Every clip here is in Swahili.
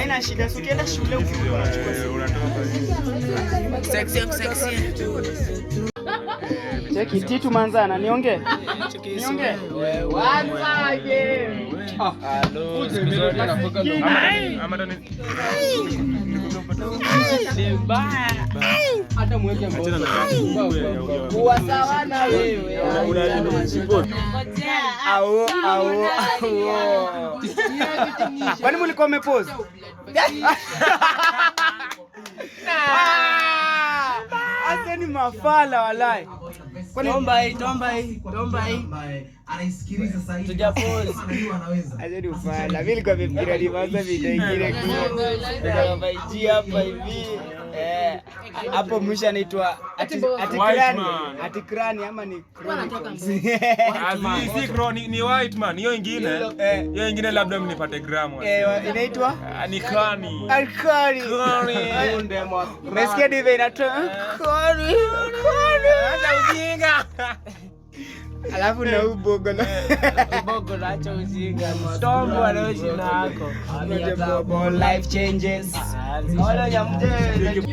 haina shida, ukienda shule unachukua sexy. Cheki Titu Manzana, niongee. Once again. Hello. Ama ndo hata mweke mbona. Kuwa sawa na wewe. Au. Kwani mlikuwa mmepose? Aseni mafala walai. Tomba hii. Anaisikiliza sasa hivi. Tujapose. Aseni ufala. Mimi nilikuwa nimefikiria nianze video nyingine kwa hapa hivi. Hapo mwisho anaitwa Atikrani ama ni Chronicles. Si Chronic ni White Man. Hiyo ingine labda mnipate gramu. Inaitwa ni Crani. Alkari. Umesikia ndivyo inatoa? Crani. Acha ujinga. Alafu na ubogo na acha ujinga. Tombo anaoshi na yako. Life changes. Wala nyamje.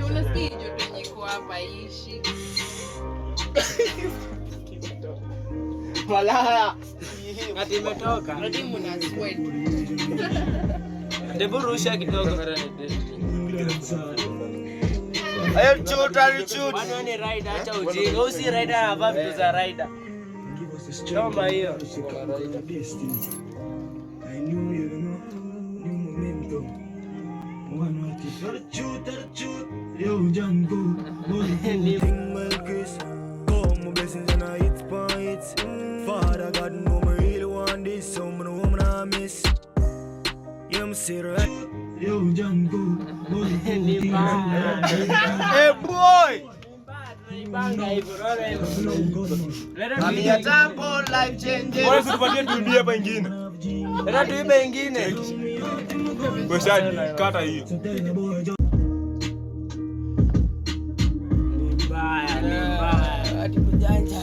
Unasikia joto jiko hapa ishi. Malaya. Ati imetoka. Hadi mna sweat. Ndevu rusha kidogo. Ayo chuta. Bwana ni rider, acha ujinga. Usi rider anavaa vitu za rider. Tomba hiyo. Father God know me really want this, so me know me not miss. You see right? Yo Django, Hey boy. Banga hivyo, rola hivyo. Familia Tambo, life changes. Wewe usipatie tuibie hapa ingine. Leta tuibe ingine. Boshani, kata hiyo. Mbaya. Ati kujanja.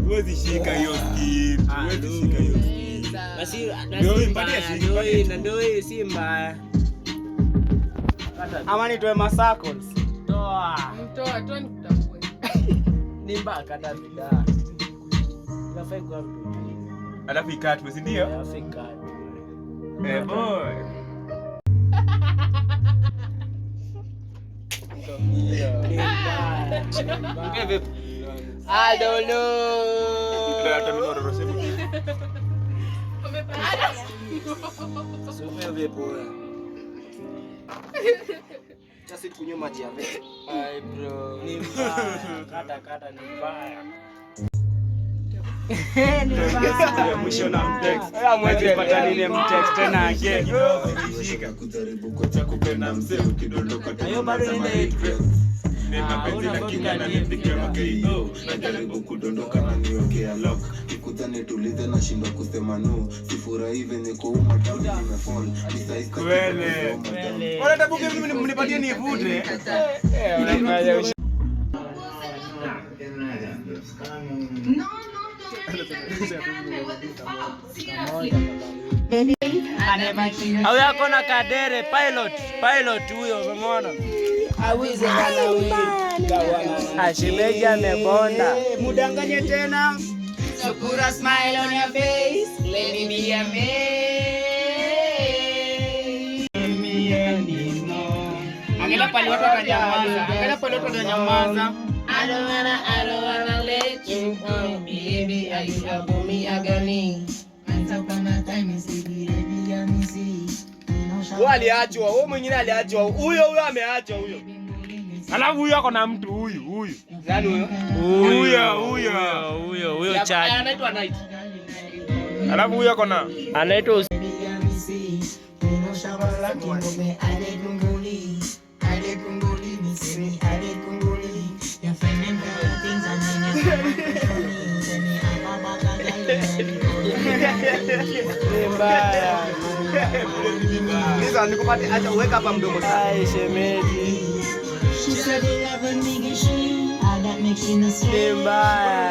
Huwezi shika hiyo skin. Huwezi shika hiyo skin. Basi ndio hii si mbaya. Ama nitoe masacles. Toa Nikutambue. ni mbaya kata bidhaa. Unafai kwa mtu. Alafu ikatwe, si ndio? Alafu ikatwe. Boy. I don't know. Hata mimi ndo rosemu. Sio vipo. Sasa tukunywe maji ya vete. Ai bro. Ni mbaya. Kata ni mbaya. Mwisho na mtext. Mwezi pata nini mtext tena again. Shika kujaribu kocha kupenda mzee ukidondoka Hayo bado ile mapenzi lakini ananipigia makeido. Najaribu kudondoka na niwekea lock. Nikutane tulize na shindwa kusema no. Sifurahi venye kuuma tu nimefall. Kwele. Wala tabuke mimi mnipatie nivute. Au yako na kadere pilot huyo umeona? Awize bana wewe. Ashimeji amebonda. Mudanganye tena. So put a smile on your face. Let me be your man. Angalia pale watu watanyamaza. I don't wanna let you go, baby. I love me agony. Wewe aliachwa, wewe mwingine aliachwa. Huyo ameachwa huyo. Alafu huyo ako na mtu huyu. Nani huyo? Huyo chat. Anaitwa Night. Alafu huyo ako na anaitwa Mbaya. Niza nikupate acha uweka hapa mdomo sasa. Ai shemeji. Ni mbaya.